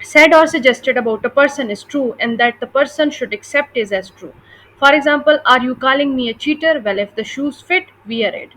said or suggested about a person is true and that the person should accept is as true. For example, are you calling me a cheater? Well, if the shoes fit, wear it.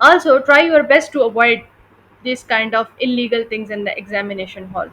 also try your best to avoid this kind of illegal things in the examination hall.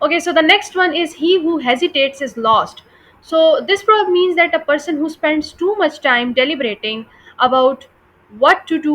Okay, so the next one is, he who hesitates is lost. So this proverb means that a person who spends too much time deliberating about what to do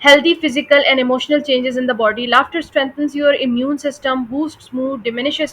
healthy physical and emotional changes in the body. Laughter strengthens your immune system, boosts mood, diminishes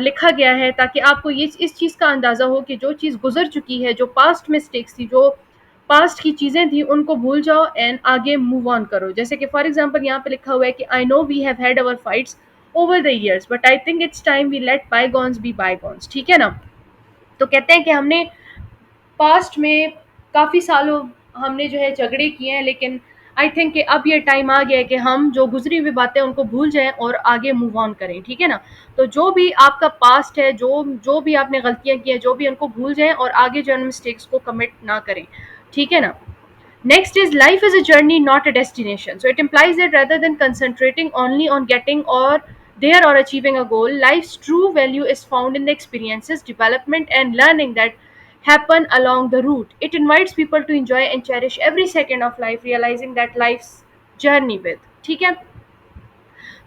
لکھا گیا ہے تاکہ آپ کو یہ اس چیز کا اندازہ ہو کہ جو چیز گزر چکی ہے، جو پاسٹ مسٹیکس تھی، جو پاسٹ کی چیزیں تھیں، ان کو بھول جاؤ اینڈ آگے موو آن کرو. جیسے کہ فار ایگزامپل یہاں پہ لکھا ہوا ہے کہ I know we have had over fights over the years but I think it's time we let bygones be bygones. ٹھیک ہے نا. تو کہتے ہیں کہ ہم نے پاسٹ میں کافی سالوں ہم نے جو ہے جھگڑے کیے ہیں، لیکن آئی تھنک کہ اب یہ ٹائم آ گیا ہے کہ ہم جو گزری ہوئی باتیں ان کو بھول جائیں اور آگے موو آن کریں. ٹھیک ہے نا. تو جو بھی آپ کا پاسٹ ہے، جو بھی آپ نے غلطیاں کی ہیں، جو بھی ان کو بھول جائیں اور آگے جو ان مسٹیکس کو کمٹ نہ کریں. ٹھیک ہے نا. Next is life is a journey, not a destination. So it implies that rather than concentrating only on getting or there or achieving a goal, life's true value is found in the experiences, development, and learning that happen along the route. It invites people to enjoy and cherish every second of life, realizing that life's journey with. ٹھیک ہے.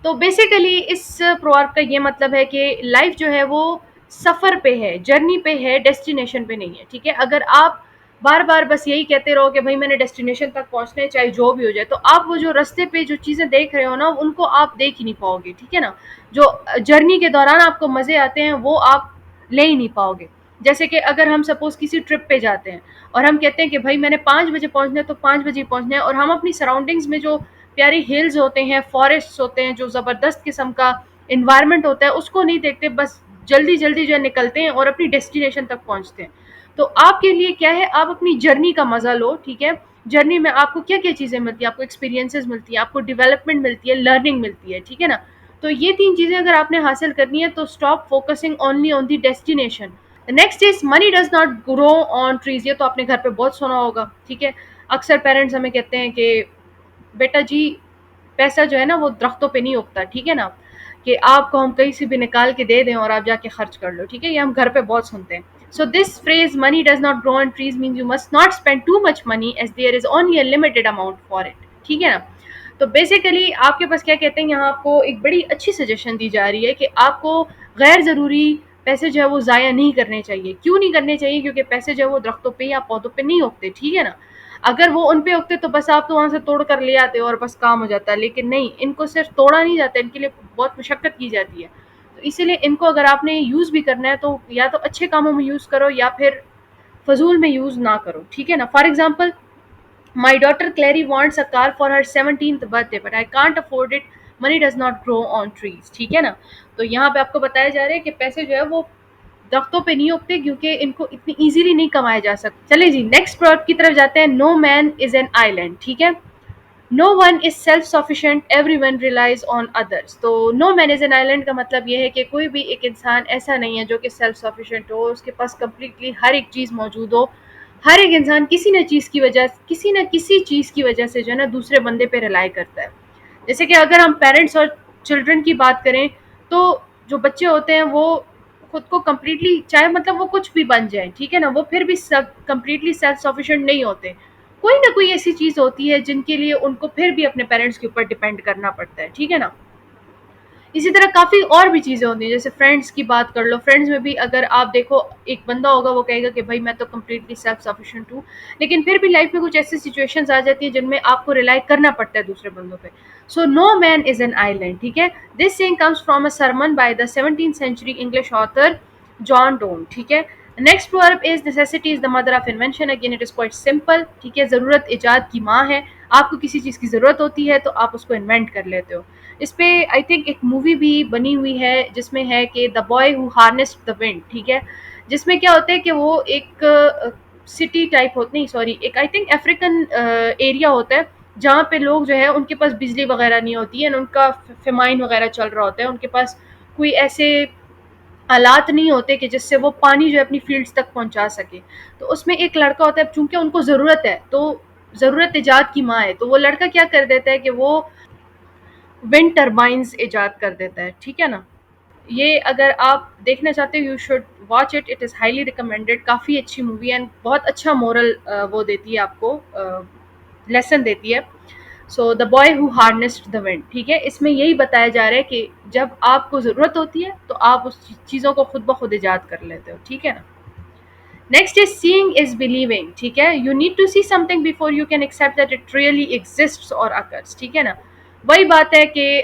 تو basically اس پروارب کا یہ مطلب ہے کہ life جو ہے وہ سفر پہ ہے، جرنی پہ ہے، ڈیسٹینیشن پہ نہیں ہے. ٹھیک ہے. اگر آپ بار بار بس یہی کہتے رہو کہ بھائی میں نے ڈیسٹینیشن تک پہنچنا ہے چاہے جو بھی ہو جائے، تو آپ وہ جو رستے پہ جو چیزیں دیکھ رہے ہو نا ان کو آپ دیکھ ہی نہیں پاؤ گے. ٹھیک ہے نا. جو جرنی کے دوران آپ کو مزے آتے ہیں وہ آپ لے ہی نہیں پاؤ گے. جیسے کہ اگر ہم سپوز کسی ٹرپ پہ جاتے ہیں اور ہم کہتے ہیں کہ بھائی میں نے 5 بجے پہنچنا ہے تو 5 بجے پہنچنا ہے، اور ہم اپنی سراؤنڈنگز میں جو پیاری ہلز ہوتے ہیں، فارسٹ ہوتے ہیں، جو زبردست قسم کا انوائرمنٹ ہوتا ہے اس کو نہیں دیکھتے، بس جلدی جلدی جو ہے نکلتے ہیں اور اپنی ڈیسٹینیشن تک پہنچتے ہیں. تو آپ کے لیے کیا ہے، آپ اپنی جرنی کا مزہ لو. ٹھیک ہے. جرنی میں آپ کو کیا کیا چیزیں ملتی ہیں، آپ کو ایکسپیرینسز ملتی ہیں، آپ کو ڈیولپمنٹ ملتی ہے، لرننگ ملتی ہے. ٹھیک ہے نا. تو یہ 3 چیزیں اگر آپ نے حاصل کرنی ہے تو stop focusing only on the destination. Next is money does not grow on trees. یہ تو آپ نے گھر پہ بہت سنا ہوگا. ٹھیک ہے. اکثر پیرنٹس ہمیں کہتے ہیں کہ بیٹا جی پیسہ جو ہے نا وہ درختوں پہ نہیں اگتا. ٹھیک ہے نا. کہ آپ کو ہم کہیں سے بھی نکال کے دے دیں اور آپ جا کے خرچ کر لو. ٹھیک ہے. یہ ہم گھر پہ بہت سنتے ہیں. So this phrase money does not grow on trees means you must not spend too much money as there is only a limited amount for it. ٹھیک ہے نا. تو بیسیکلی آپ کے پاس کیا کہتے ہیں، یہاں آپ کو ایک بڑی اچھی سجیشن دی جا رہی ہے کہ آپ کو غیر ضروری پیسے جو ہے وہ ضائع نہیں کرنے چاہیے. کیوں نہیں کرنے چاہیے؟ کیونکہ پیسے جو ہے وہ درختوں پہ یا پودوں پہ نہیں اگتے. ٹھیک ہے نا. اگر وہ ان پہ اگتے تو بس آپ تو وہاں سے توڑ کر لے آتے اور بس کام ہو جاتا ہے، لیکن نہیں، ان کو صرف توڑا نہیں جاتا، ان کے لیے بہت مشقت کی جاتی ہے. تو اسی لیے ان کو اگر آپ نے یوز بھی کرنا ہے تو یا تو اچھے کاموں میں یوز کرو یا پھر فضول میں یوز نہ کرو. ٹھیک ہے نا. For example my daughter Clary wants a car for her 17th birthday but I can't afford it. Money does not grow on trees. ٹھیک ہے نا. تو یہاں پہ آپ کو بتایا جا رہا ہے کہ پیسے جو ہے وہ درختوں پہ نہیں اگتے کیونکہ ان کو اتنی ایزیلی نہیں کمایا جا سکتا. چلے جی نیکسٹ پروڈکٹ کی طرف جاتے ہیں. نو مین از این آئی لینڈ. ٹھیک ہے. No one is self sufficient everyone relies on others. تو نو مین از این آئی لینڈ کا مطلب یہ ہے کہ کوئی بھی ایک انسان ایسا نہیں ہے جو کہ سیلف سفیشینٹ ہو، اس کے پاس کمپلیٹلی ہر ایک چیز موجود ہو. ہر ایک انسان کسی نہ کسی چیز کی وجہ سے جو ہے نا دوسرے بندے پہ ریلائی کرتا ہے. جیسے کہ اگر ہم پیرنٹس اور چلڈرن کی بات کریں تو جو بچے ہوتے ہیں وہ خود کو کمپلیٹلی چاہے مطلب وہ کچھ بھی بن جائیں، ٹھیک ہے نا، وہ پھر بھی کمپلیٹلی سیلف سفیشینٹ نہیں ہوتے. کوئی نہ کوئی ایسی چیز ہوتی ہے جن کے لیے ان کو پھر بھی اپنے پیرنٹس کے اوپر ڈیپینڈ کرنا پڑتا ہے. ٹھیک ہے نا. اسی طرح کافی اور بھی چیزیں ہوتی ہیں. جیسے فرینڈس کی بات کر لو. فرینڈس میں بھی اگر آپ دیکھو ایک بندہ ہوگا وہ کہے گا کہ بھائی میں تو کمپلیٹلی سیلف سفیشینٹ ہوں، لیکن پھر بھی لائف میں کچھ ایسی سچویشنز آ جاتی ہیں جن میں آپ کو ریلائی کرنا پڑتا ہے دوسرے بندوں پہ. So no man is an آئی لینڈ. ٹھیک ہے. This saying comes from a sermon by the 17th century English author John Donne. ٹھیک ہے. Next verb is necessity is the mother of invention. Again it is quite simple. ٹھیک ہے. ضرورت ایجاد کی ماں ہے. آپ کو کسی چیز کی ضرورت ہوتی ہے تو آپ اس کو انوینٹ کر لیتے ہو. اس پہ آئی تھنک ایک مووی بھی بنی ہوئی ہے جس میں ہے کہ دا بوائے ہو ہارنسڈ دا ونڈ. ٹھیک ہے. جس میں کیا ہوتا ہے کہ وہ ایک سٹی ٹائپ ہوتی نہیں سوری ایک آئی تھنک افریقن ایریا ہوتا ہے جہاں پہ لوگ جو ہے ان کے پاس بجلی وغیرہ نہیں ہوتی ہے، ان کا فیمائن وغیرہ چل رہا ہوتا ہے، ان کے پاس کوئی ایسے آلات نہیں ہوتے کہ جس سے وہ پانی جو ہے اپنی فیلڈز تک پہنچا سکے. تو اس میں ایک لڑکا ہوتا ہے، چونکہ ان کو ضرورت ہے تو ضرورت ایجاد کی ماں ہے، تو وہ لڑکا کیا کر دیتا ہے کہ وہ ونڈ ٹربائنز ایجاد کر دیتا ہے. ٹھیک ہے نا. یہ اگر آپ دیکھنا چاہتے ہو you should watch it. It is highly recommended. کافی اچھی مووی اینڈ بہت اچھا مورل وہ دیتی ہے آپ کو، لیسن دیتی ہے. سو دا بوائے ہو ہارنسڈ دا ونڈ. ٹھیک ہے. اس میں یہی بتایا جا رہا ہے کہ جب آپ کو ضرورت ہوتی ہے تو آپ اس چیزوں کو خود بخود ایجاد کر لیتے ہو. ٹھیک ہے نا. Next is seeing is believing. ٹھیک ہے. You need to see something before you can accept that it really exists اور اکرس. ٹھیک ہے نا. وہی بات ہے کہ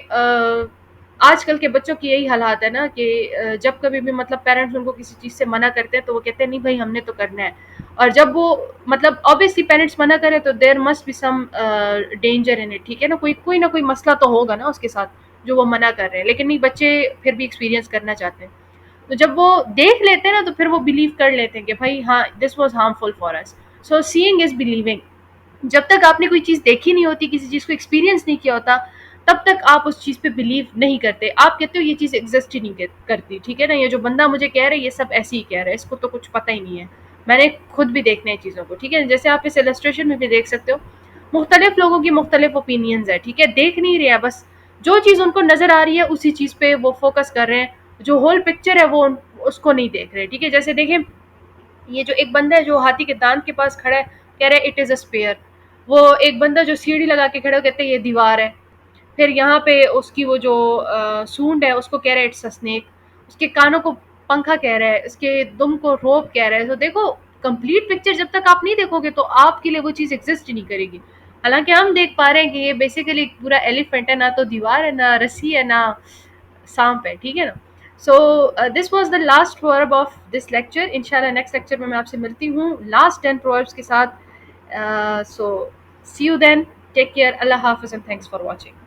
آج کل کے بچوں کی یہی حالات ہے نا کہ جب کبھی بھی مطلب پیرنٹس ان کو کسی چیز سے منع کرتے ہیں تو وہ کہتے ہیں نہیں بھائی ہم نے تو کرنا ہے. اور جب وہ مطلب obviously پیرنٹس منع کریں تو there must be some danger in it. ٹھیک ہے نا, کوئی نہ کوئی مسئلہ تو ہوگا نا اس کے ساتھ جو وہ منع کر رہے ہیں, لیکن نہیں بچے پھر بھی ایکسپیرینس کرنا چاہتے ہیں. تو جب وہ دیکھ لیتے ہیں نا تو پھر وہ بلیو کر لیتے ہیں کہ بھائی ہاں this was harmful for us. So seeing is believing. جب تک آپ نے کوئی چیز دیکھی نہیں ہوتی, کسی چیز کو ایکسپیرینس نہیں کیا ہوتا, تب تک آپ اس چیز پہ بلیو نہیں کرتے. آپ کہتے ہو یہ چیز ایگزسٹ ہی نہیں کرتی. ٹھیک ہے نا, یہ جو بندہ مجھے کہہ رہا ہے یہ سب ایسے ہی کہہ رہا ہے, اس کو تو کچھ پتہ ہی نہیں ہے. میں نے خود بھی دیکھنے ہیں چیزوں کو. ٹھیک ہے, جیسے آپ اس السٹریشن میں بھی دیکھ سکتے ہو مختلف لوگوں کی مختلف اوپینینز ہے. ٹھیک ہے, دیکھ نہیں رہے ہیں, بس جو چیز ان کو نظر آ رہی ہے اسی چیز پہ وہ فوکس کر رہے ہیں, جو ہول پکچر ہے وہ اس کو نہیں دیکھ رہے. ٹھیک ہے, جیسے دیکھیں یہ جو ایک بندہ ہے جو ہاتھی کے دانت کے پاس کھڑا ہے کہہ رہا ہے اٹ از اے اسپیئر. وہ ایک بندہ جو سیڑھی لگا کے کھڑا ہے کہتے ہیں یہ دیوار ہے. پھر یہاں پہ اس کی وہ جو سونڈ ہے اس کو کہہ رہا ہے اٹس اے اسنیک. اس کے کانوں کو پنکھا کہہ رہا ہے, اس کے دم کو روپ کہہ رہا ہے. تو دیکھو کمپلیٹ پکچر جب تک آپ نہیں دیکھو گے تو آپ کے لیے وہ چیز ایگزسٹ نہیں کرے گی. حالانکہ ہم دیکھ پا رہے ہیں کہ یہ بیسیکلی پورا ایلیفینٹ ہے, نہ تو دیوار ہے, نہ رسی ہے, نہ سانپ ہے. ٹھیک ہے نا. سو دس واز دا لاسٹ ورب آف دس لیکچر. ان شاء اللہ نیکسٹ لیکچر میں آپ سے ملتی ہوں لاسٹ 10 پرووربس کے ساتھ. سو سی یو دین, ٹیک کیئر, اللہ حافظ اینڈ تھینکس فار واچنگ.